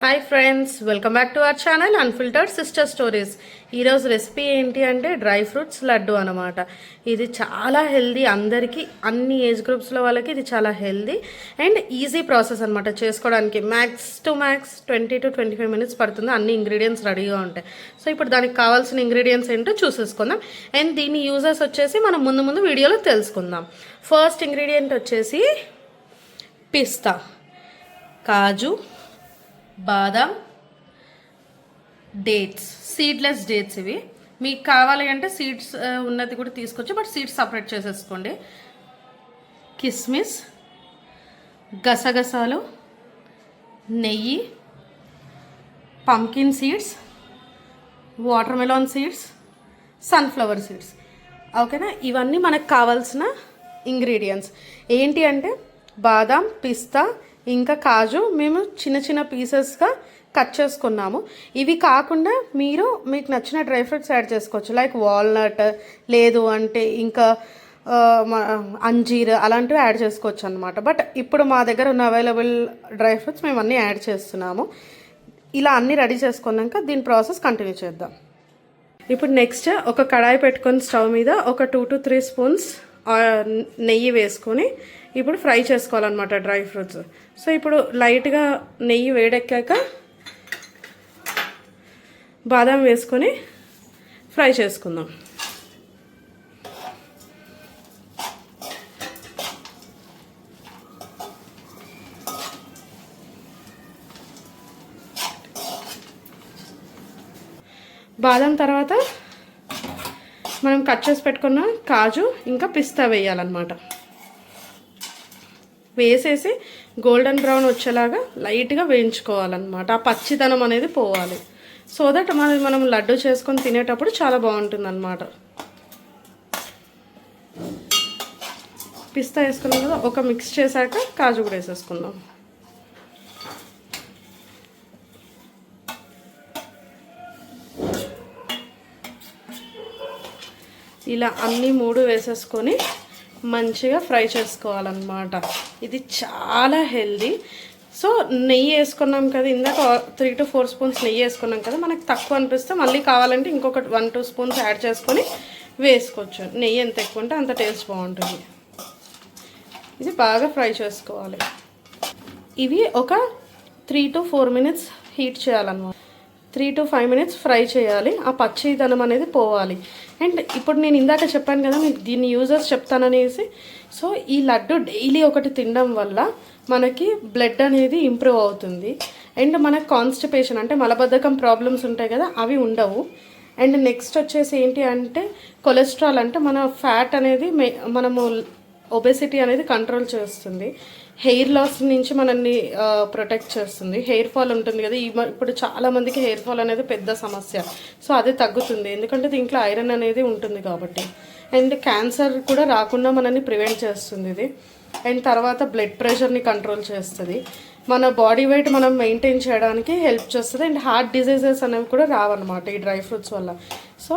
Hi friends, welcome back to our channel unfiltered sister stories. ఈరోజు recipe ఏంటి అంటే dry fruits laddu అనమాట. ఇది చాలా హెల్దీ, అందరికీ అన్ని ఏజ్ గ్రూప్స్లో వాళ్ళకి ఇది చాలా హెల్దీ అండ్ ఈజీ ప్రాసెస్ అనమాట చేసుకోవడానికి. మ్యాక్స్ 20 to 25 మినిట్స్ పడుతుంది. అన్ని ఇంగ్రీడియంట్స్ రెడీగా ఉంటాయి. సో ఇప్పుడు దానికి కావాల్సిన ఇంగ్రీడియంట్స్ ఏంటో చూసేసుకుందాం. అండ్ దీని యూజెస్ వచ్చేసి మనం ముందు వీడియోలో తెలుసుకుందాం. ఫస్ట్ ఇంగ్రీడియంట్ వచ్చేసి పిస్తా, కాజు, బాదం, డేట్స్, సీడ్లెస్ డేట్స్. ఇవి మీకు కావాలి అంటే సీడ్స్ ఉన్నది కూడా తీసుకోవచ్చు, బట్ సీడ్స్ సపరేట్ చేసేసుకోండి. కిస్మిస్, గసగసాలు, నెయ్యి, pumpkin seeds, water melon seeds, sunflower seeds. ఓకేనా? ఇవన్నీ మనకు కావాల్సిన ఇంగ్రీడియంట్స్ ఏంటి అంటే బాదం, పిస్తా ఇంకా కాజు మేము చిన్న పీసెస్గా కట్ చేసుకున్నాము. ఇవి కాకుండా మీకు నచ్చిన డ్రై ఫ్రూట్స్ యాడ్ చేసుకోవచ్చు, లైక్ వాల్నట్, లేదు అంటే ఇంకా అంజీర్ అలాంటివి యాడ్ చేసుకోవచ్చు అనమాట. బట్ ఇప్పుడు మా దగ్గర ఉన్న అవైలబుల్ డ్రై ఫ్రూట్స్ మేము అన్నీ యాడ్ చేస్తున్నాము. ఇలా అన్నీ రెడీ చేసుకున్నాక దీని ప్రాసెస్ కంటిన్యూ చేద్దాం. ఇప్పుడు నెక్స్ట్ ఒక కడాయి పెట్టుకొని స్టవ్ మీద ఒక 2 to 3 స్పూన్స్ నెయ్యి వేసుకొని ఇప్పుడు ఫ్రై చేసుకోవాలన్నమాట డ్రై ఫ్రూట్స్. సో ఇప్పుడు లైట్గా నెయ్యి వేడెక్కాక బాదం వేసుకొని ఫ్రై చేసుకుందాం. బాదం తర్వాత మనం కట్ చేసి పెట్టుకున్న కాజు ఇంకా పిస్తా వేయాలన్నమాట. వేసేసి గోల్డెన్ బ్రౌన్ వచ్చేలాగా లైట్గా వేయించుకోవాలన్నమాట. ఆ పచ్చిదనం అనేది పోవాలి. సో దట్ మనం లడ్డు చేసుకొని తినేటప్పుడు చాలా బాగుంటుంది అన్నమాట. పిస్తా వేసుకున్నాం కదా, ఒక మిక్స్ చేశాక కాజు కూడా వేసేసుకుందాం. ఇలా అన్నీ 3 వేసేసుకొని మంచిగా ఫ్రై చేసుకోవాలన్నమాట. ఇది చాలా హెల్దీ. సో నెయ్యి వేసుకున్నాం కదా, ఇందాక 3 to 4 స్పూన్స్ నెయ్యి వేసుకున్నాం కదా, మనకు తక్కువ అనిపిస్తే మళ్ళీ కావాలంటే ఇంకొక 1-2 స్పూన్స్ యాడ్ చేసుకొని వేసుకోవచ్చు. నెయ్యి ఎంత ఎక్కువ ఉంటే అంత టేస్ట్ బాగుంటుంది. ఇది బాగా ఫ్రై చేసుకోవాలి. ఇవి ఒక 3 to 4 మినిట్స్ హీట్ చేయాలన్నమాట. 3 to 5 మినిట్స్ ఫ్రై చేయాలి. ఆ పచ్చిదనం అనేది పోవాలి. అండ్ ఇప్పుడు నేను ఇందాక చెప్పాను కదా మీకు దీన్ని యూజెస్ చెప్తాననేసి. సో ఈ లడ్డు డైలీ ఒకటి తినడం వల్ల మనకి బ్లడ్ అనేది ఇంప్రూవ్ అవుతుంది. అండ్ మనకు కాన్స్టిపేషన్ అంటే మలబద్ధకం ప్రాబ్లమ్స్ ఉంటాయి కదా, అవి ఉండవు. అండ్ నెక్స్ట్ వచ్చేసి ఏంటి అంటే కొలెస్ట్రాల్, అంటే మన ఫ్యాట్ అనేది మనము ఒబెసిటీ అనేది కంట్రోల్ చేస్తుంది. హెయిర్ లాస్ నుంచి మనల్ని ప్రొటెక్ట్ చేస్తుంది. హెయిర్ ఫాల్ ఉంటుంది కదా, ఇప్పుడు చాలామందికి హెయిర్ ఫాల్ అనేది పెద్ద సమస్య. సో అది తగ్గుతుంది, ఎందుకంటే దీంట్లో ఐరన్ అనేది ఉంటుంది కాబట్టి. అండ్ క్యాన్సర్ కూడా రాకుండా మనల్ని ప్రివెంట్ చేస్తుంది ఇది. అండ్ తర్వాత బ్లడ్ ప్రెషర్ని కంట్రోల్ చేస్తుంది. మన బాడీ వెయిట్ మనం మెయింటైన్ చేయడానికి హెల్ప్ చేస్తుంది. అండ్ హార్ట్ డిసీజెస్ అనేవి కూడా రావన్నమాట ఈ డ్రై ఫ్రూట్స్ వల్ల. సో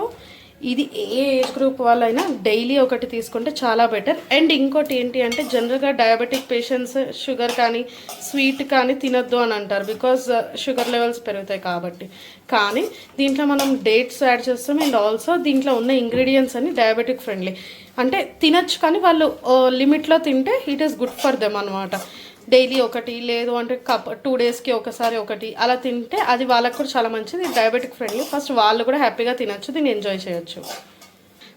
ఇది ఏ ఏజ్ గ్రూప్ వాళ్ళైనా డైలీ ఒకటి తీసుకుంటే చాలా బెటర్. అండ్ ఇంకోటి ఏంటి అంటే జనరల్గా డయాబెటిక్ పేషెంట్స్ షుగర్ కానీ స్వీట్ కానీ తినొద్దు అని అంటారు, బికాజ్ షుగర్ లెవెల్స్ పెరుగుతాయి కాబట్టి. కానీ దీంట్లో మనం డేట్స్ యాడ్ చేస్తాం. అండ్ ఆల్సో దీంట్లో ఉన్న ఇంగ్రీడియంట్స్ అన్ని డయాబెటిక్ ఫ్రెండ్లీ, అంటే తినచ్చు కానీ వాళ్ళు లిమిట్లో తింటే it is good for them అనమాట. డైలీ ఒకటి, లేదు అంటే 2 డేస్కి ఒకసారి ఒకటి అలా తింటే అది వాళ్ళకు కూడా చాలా మంచిది. Diabetic friendly. ఫస్ట్ వాళ్ళు కూడా హ్యాపీగా తినచ్చు, దీన్ని ఎంజాయ్ చేయొచ్చు.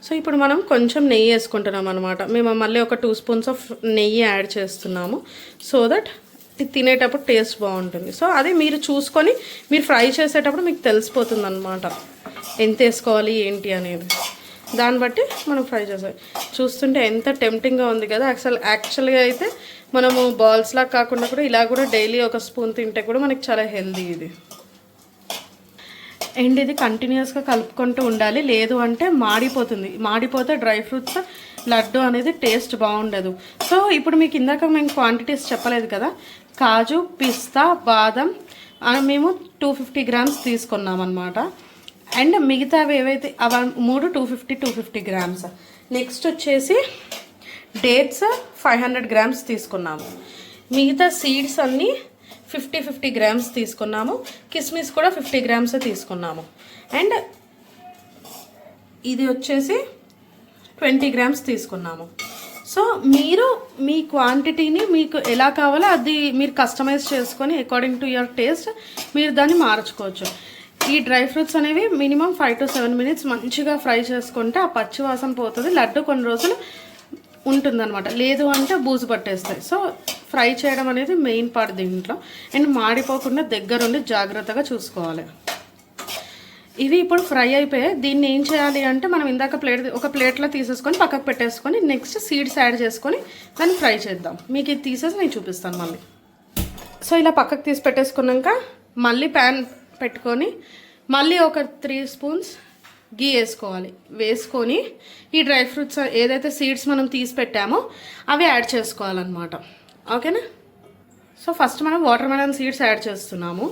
సో ఇప్పుడు మనం కొంచెం నెయ్యి వేసుకుంటున్నాం అనమాట. మేము మళ్ళీ ఒక 2 స్పూన్స్ ఆఫ్ నెయ్యి యాడ్ చేస్తున్నాము, సో దట్ ఇది తినేటప్పుడు టేస్ట్ బాగుంటుంది. సో అది మీరు చూసుకొని మీరు ఫ్రై చేసేటప్పుడు మీకు తెలిసిపోతుంది అనమాట ఎంత వేసుకోవాలి ఏంటి అనేది. దాన్ని బట్టి మనం ఫ్రై చేసాం. చూస్తుంటే ఎంత టెంప్టింగ్గా ఉంది కదా. యాక్చువల్గా అయితే మనము బాల్స్లా కాకుండా కూడా ఇలా కూడా డైలీ ఒక స్పూన్ తింటే కూడా మనకి చాలా హెల్దీ ఇది. అండ్ ఇది కంటిన్యూస్గా కలుపుకుంటూ ఉండాలి, లేదు అంటే మాడిపోతే డ్రై ఫ్రూట్స్ లడ్డు అనేది టేస్ట్ బాగుండదు. సో ఇప్పుడు మీకు ఇందాక మేము క్వాంటిటీస్ చెప్పలేదు కదా, కాజు, పిస్తా, బాదం మేము 250 గ్రామ్స్ తీసుకున్నాం అనమాట. అండ్ మిగతావి ఏవైతే అవి 3 250 గ్రామ్స్. నెక్స్ట్ వచ్చేసి డేట్స్ 500 గ్రామ్స్ తీసుకున్నాము. మిగతా సీడ్స్ అన్నీ 50 గ్రామ్స్ తీసుకున్నాము. కిస్మిస్ కూడా 50 గ్రామ్స్ తీసుకున్నాము. అండ్ ఇది వచ్చేసి 20 గ్రామ్స్ తీసుకున్నాము. సో మీరు మీ క్వాంటిటీని మీకు ఎలా కావాలో అది మీరు కస్టమైజ్ చేసుకొని అకార్డింగ్ టు యువర్ టేస్ట్ మీరు దాన్ని మార్చుకోవచ్చు. ఈ డ్రై ఫ్రూట్స్ అనేవి మినిమం 5 to 7 మినిట్స్ మంచిగా ఫ్రై చేసుకుంటే ఆ పచ్చి వాసన పోతుంది. లడ్డు కొన్ని రోజులు ఉంటుందన్నమాట. లేదు అంటే బూజు పట్టేస్తాయి. సో ఫ్రై చేయడం అనేది మెయిన్ పార్ట్ దీంట్లో. అండ్ మాడిపోకుండా దగ్గరుండి జాగ్రత్తగా చూసుకోవాలి. ఇవి ఇప్పుడు ఫ్రై అయిపోయాయి. దీన్ని ఏం చేయాలి అంటే మనం ఇందాక ఒక ప్లేట్లో తీసేసుకొని పక్కకు పెట్టేసుకొని నెక్స్ట్ సీడ్స్ యాడ్ చేసుకొని దాన్ని ఫ్రై చేద్దాం. మీకు ఇది తీసేసి నేను చూపిస్తాను మళ్ళీ. సో ఇలా పక్కకు తీసి పెట్టేసుకున్నాక మళ్ళీ ప్యాన్ పెట్టుకొని మళ్ళీ ఒక 3 స్పూన్స్ గీ వేసుకోవాలి. వేసుకొని ఈ డ్రై ఫ్రూట్స్ ఏదైతే సీడ్స్ మనం తీసి పెట్టామో అవి యాడ్ చేసుకోవాలన్నమాట. ఓకేనా? సో ఫస్ట్ మనం వాటర్ మెలన్ సీడ్స్ యాడ్ చేస్తున్నాము.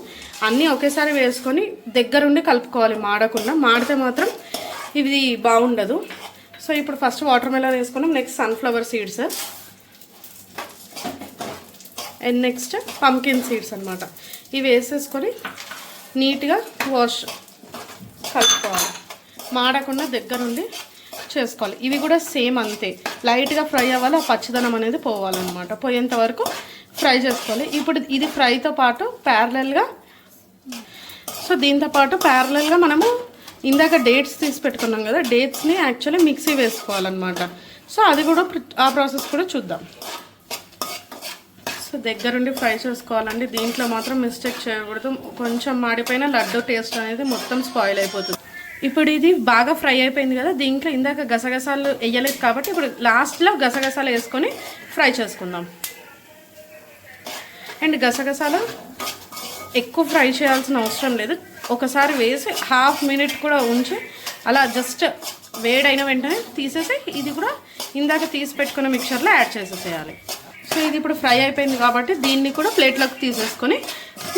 అన్నీ ఒకేసారి వేసుకొని దగ్గరుండి కలుపుకోవాలి, మాడకుండా. మాడితే మాత్రం ఇది బాగుండదు. సో ఇప్పుడు ఫస్ట్ వాటర్ మెలన్ వేసుకున్నాం. Next sunflower seeds and next pumpkin seeds అనమాట. ఇవి వేసేసుకొని నీట్గా కలుపుకోవాలి. మాడకుండా దగ్గరుండి చేసుకోవాలి. ఇవి కూడా సేమ్ అంతే, లైట్గా ఫ్రై అవ్వాలి. ఆ పచ్చిదనం అనేది పోవాలన్నమాట. పోయేంత వరకు ఫ్రై చేసుకోవాలి. ఇప్పుడు ఇది ఫ్రైతో పాటు ప్యారలల్గా దీంతో పాటు ప్యారలల్గా మనము ఇందాక డేట్స్ తీసి పెట్టుకున్నాం కదా, డేట్స్ని యాక్చువల్లీ మిక్సీ వేసుకోవాలన్నమాట. సో అది కూడా ఆ ప్రాసెస్ కూడా చూద్దాం. సో దగ్గరుండి ఫ్రై చేసుకోవాలండి. దీంట్లో మాత్రం మిస్టేక్ చేయకూడదు. కొంచెం మాడిపోయిన లడ్డు టేస్ట్ అనేది మొత్తం స్పాయిల్ అయిపోతుంది. ఇప్పుడు ఇది బాగా ఫ్రై అయిపోయింది కదా, దీంట్లో ఇందాక గసగసాలు వేయలేదు కాబట్టి ఇప్పుడు లాస్ట్లో గసగసాలు వేసుకొని ఫ్రై చేసుకుందాం. అండ్ గసగసాలు ఎక్కువ ఫ్రై చేయాల్సిన అవసరం లేదు. ఒకసారి వేసి హాఫ్ మినిట్ కూడా ఉంచి అలా జస్ట్ వేడైన వెంటనే తీసేసి ఇది కూడా ఇందాక తీసి పెట్టుకున్న మిక్చర్లో యాడ్ చేసేసేయాలి. సో ఇది ఇప్పుడు ఫ్రై అయిపోయింది కాబట్టి దీన్ని కూడా ప్లేట్లోకి తీసేసుకొని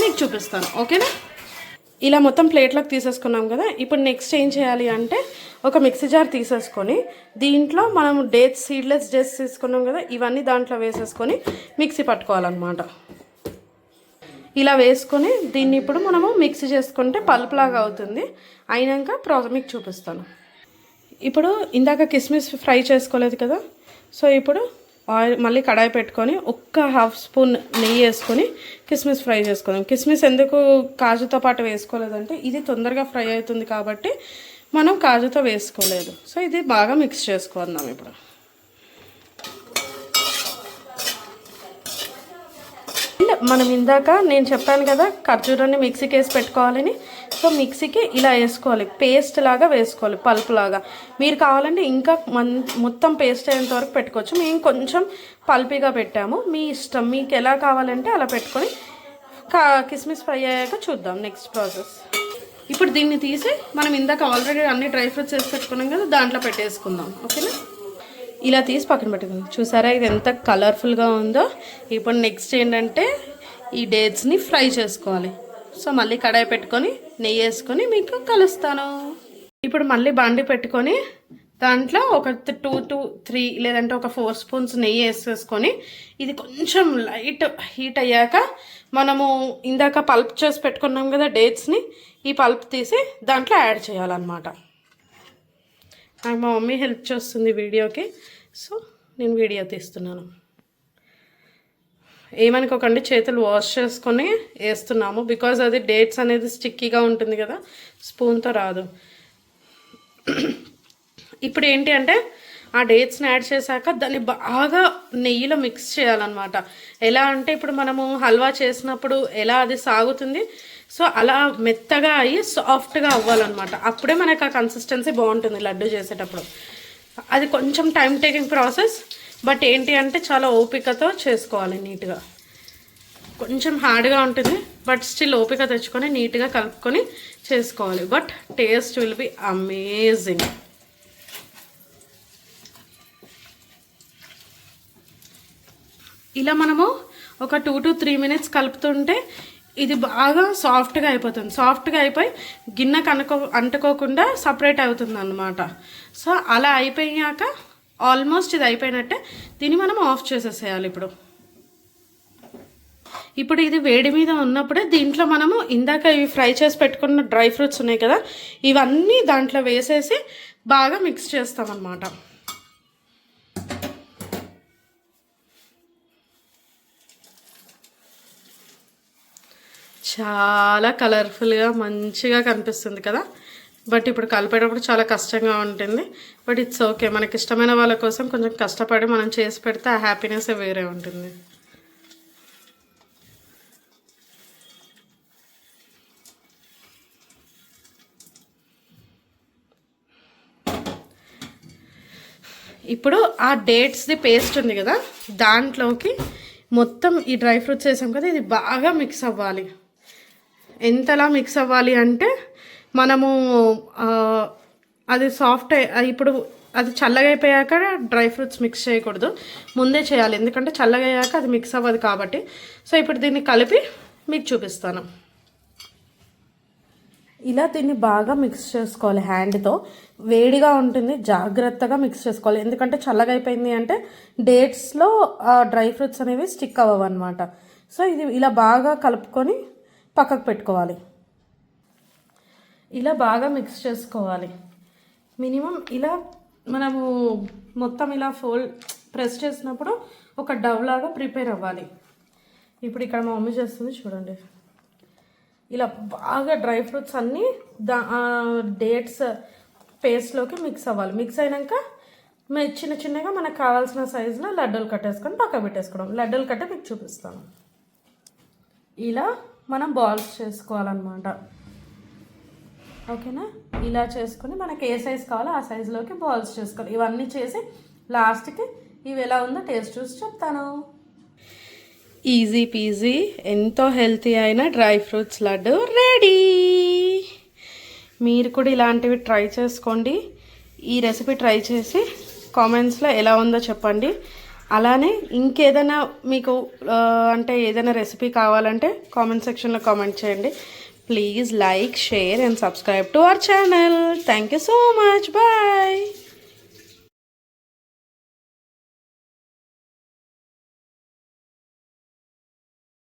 మీకు చూపిస్తాను. ఓకేనా? ఇలా మొత్తం ప్లేట్లోకి తీసేసుకున్నాం కదా. ఇప్పుడు నెక్స్ట్ ఏం చేయాలి అంటే ఒక మిక్సీ జార్ తీసేసుకొని దీంట్లో మనం సీడ్లెస్ డేట్స్ తీసుకున్నాం కదా, ఇవన్నీ దాంట్లో వేసేసుకొని మిక్సీ పట్టుకోవాలన్నమాట. ఇలా వేసుకొని దీన్ని ఇప్పుడు మనము మిక్సీ చేసుకుంటే పల్ప్ లాగా అవుతుంది. అయినాక మీకు చూపిస్తాను. ఇప్పుడు ఇందాక కిస్మిస్ ఫ్రై చేసుకోలేదు కదా, సో ఇప్పుడు ఆయిల్ మళ్ళీ కడాయి పెట్టుకొని ఒక్క హాఫ్ స్పూన్ నెయ్యి వేసుకొని కిస్మిస్ ఫ్రై చేసుకుందాం. కిస్మిస్ ఎందుకు కాజుతో పాటు వేసుకోలేదంటే ఇది తొందరగా ఫ్రై అవుతుంది కాబట్టి మనం కాజుతో వేసుకోలేదు. సో ఇది బాగా మిక్స్ చేసుకుందాం. ఇప్పుడు మనం ఇందాక నేను చెప్పాను కదా ఖర్జూరాన్ని మిక్సీకి వేసి పెట్టుకోవాలని. సో మిక్సీకి ఇలా వేసుకోవాలి, పేస్ట్ లాగా వేసుకోవాలి, పల్ప్ లాగా. మీరు కావాలంటే ఇంకా మొత్తం పేస్ట్ అయ్యేంత వరకు పెట్టుకోవచ్చు. మేము కొంచెం పల్పీగా పెట్టాము, మీ ఇష్టం. మీకు ఎలా కావాలంటే అలా పెట్టుకొని కిస్మిస్ ఫ్రై అయ్యాక చూద్దాం నెక్స్ట్ ప్రాసెస్. ఇప్పుడు దీన్ని తీసి మనం ఇందాక ఆల్రెడీ అన్ని డ్రై ఫ్రూట్స్ వేసి పెట్టుకున్నాం కదా, దాంట్లో పెట్టేసుకుందాం. ఓకేనా? ఇలా తీసి పక్కన పెట్టుకుందాం. చూసారా ఇది ఎంత కలర్ఫుల్గా ఉందో. ఇప్పుడు నెక్స్ట్ ఏంటంటే ఈ డేట్స్ని ఫ్రై చేసుకోవాలి. సో మళ్ళీ కడాయి పెట్టుకొని నెయ్యి వేసుకొని మీకు కలుస్తాను. ఇప్పుడు మళ్ళీ బాండి పెట్టుకొని దాంట్లో ఒక 2 to 3 లేదంటే ఒక 4 స్పూన్స్ నెయ్యి వేసేసుకొని ఇది కొంచెం లైట్ హీట్ అయ్యాక మనము ఇందాక పల్ప్ చేసి పెట్టుకున్నాం కదా డేట్స్ని, ఈ పల్ప్ తీసి దాంట్లో యాడ్ చేయాలన్నమాట. నాకు మా మమ్మీ హెల్ప్ చేస్తుంది వీడియోకి, సో నేను వీడియో తీస్తున్నాను. ఏమనుకోకండి, చేతులు వాష్ చేసుకొని వేస్తున్నాము. బికాజ్ అది డేట్స్ అనేది స్టిక్కీగా ఉంటుంది కదా, స్పూన్తో రాదు. ఇప్పుడు ఏంటి అంటే ఆ డేట్స్ని యాడ్ చేశాక దాన్ని బాగా నెయ్యిలో మిక్స్ చేయాలన్నమాట. ఎలా అంటే ఇప్పుడు మనము హల్వా చేసినప్పుడు ఎలా అది సాగుతుంది, సో అలా మెత్తగా అయ్యి సాఫ్ట్గా అవ్వాలన్నమాట. అప్పుడే మనకు ఆ కన్సిస్టెన్సీ బాగుంటుంది లడ్డు చేసేటప్పుడు. అది కొంచెం టైం టేకింగ్ ప్రాసెస్, బట్ ఏంటి అంటే చాలా ఓపికతో చేసుకోవాలి నీట్గా. కొంచెం హార్డ్గా ఉంటుంది, బట్ స్టిల్ ఓపిక తెచ్చుకొని నీట్గా కలుపుకొని చేసుకోవాలి. But taste will be amazing. ఇలా మనము ఒక 2 to 3 మినిట్స్ కలుపుతుంటే ఇది బాగా సాఫ్ట్గా అయిపోతుంది. సాఫ్ట్గా అయిపోయి గిన్నెకు అంటుకోకుండా సపరేట్ అవుతుంది అన్నమాట. సో అలా అయిపోయాక ఆల్మోస్ట్ ఇది అయిపోయినట్టే. దీన్ని మనం ఆఫ్ చేసేసేయాలి. ఇప్పుడు ఇప్పుడు ఇది వేడి మీద ఉన్నప్పుడే దీంట్లో మనము ఇందాక ఇవి ఫ్రై చేసి పెట్టుకున్న డ్రై ఫ్రూట్స్ ఉన్నాయి కదా, ఇవన్నీ దాంట్లో వేసేసి బాగా మిక్స్ చేస్తామన్నమాట. చాలా కలర్ఫుల్గా మంచిగా కనిపిస్తుంది కదా. బట్ ఇప్పుడు కలిపేటప్పుడు చాలా కష్టంగా ఉంటుంది. బట్ ఇట్స్ ఓకే, మనకి ఇష్టమైన వాళ్ళ కోసం కొంచెం కష్టపడి మనం చేసి పెడితే ఆ హ్యాపీనెస్ వేరే ఉంటుంది. ఇప్పుడు ఆ డేట్స్ది పేస్ట్ ఉంది కదా, దాంట్లోకి మొత్తం ఈ డ్రై ఫ్రూట్స్ వేసాం కదా, ఇది బాగా మిక్స్ అవ్వాలి. ఎంతలా మిక్స్ అవ్వాలి అంటే మనము అది సాఫ్ట్ ఇప్పుడు అది చల్లగా అయిపోయాక డ్రై ఫ్రూట్స్ మిక్స్ చేయకూడదు, ముందే చేయాలి. ఎందుకంటే చల్లగా అయ్యాక అది మిక్స్ అవ్వదు కాబట్టి. సో ఇప్పుడు దీన్ని కలిపి మీకు చూపిస్తాను. ఇలా దీన్ని బాగా మిక్స్ చేసుకోవాలి హ్యాండ్తో. వేడిగా ఉంటుంది, జాగ్రత్తగా మిక్స్ చేసుకోవాలి. ఎందుకంటే చల్లగా అయిపోయింది అంటే డేట్స్లో డ్రై ఫ్రూట్స్ అనేవి స్టిక్ అవ్వవు అనమాట. సో ఇది ఇలా బాగా కలుపుకొని పక్కకు పెట్టుకోవాలి. ఇలా బాగా మిక్స్ చేసుకోవాలి. మినిమం ఇలా మనము మొత్తం ఇలా ప్రెస్ చేసినప్పుడు ఒక డవ్ లాగా ప్రిపేర్ అవ్వాలి. ఇప్పుడు ఇక్కడ మా మమ్మీ చేస్తుంది చూడండి. ఇలా బాగా డ్రై ఫ్రూట్స్ అన్నీ డేట్స్ పేస్ట్లోకి మిక్స్ అవ్వాలి. మిక్స్ అయినాక చిన్న చిన్నగా మనకు కావాల్సిన సైజులో లడ్డూలు కట్టేసుకొని పక్క పెట్టేసుకోవడం. లడ్డూలు కట్టే మీకు చూపిస్తాను. ఇలా మనం బాల్స్ చేసుకోవాలన్నమాట. ఓకేనా? ఇలా చేసుకొని మనకి ఏ సైజ్ కావాలో ఆ సైజులోకి బాల్స్ చేసుకోవాలి. ఇవన్నీ చేసి లాస్ట్కి ఇవి ఎలా ఉందో టేస్ట్ చూసి చెప్తాను. ఈజీ పీజీ, ఎంతో హెల్తీ అయిన డ్రై ఫ్రూట్స్ లడ్డు రెడీ. మీరు కూడా ఇలాంటివి ట్రై చేసుకోండి. ఈ రెసిపీ ట్రై చేసి కామెంట్స్లో ఎలా ఉందో చెప్పండి. అలానే ఇంకేదైనా మీకు అంటే ఏదైనా రెసిపీ కావాలంటే కామెంట్ సెక్షన్లో కామెంట్ చేయండి. Please like, share and subscribe to our channel. Thank you so much. Bye.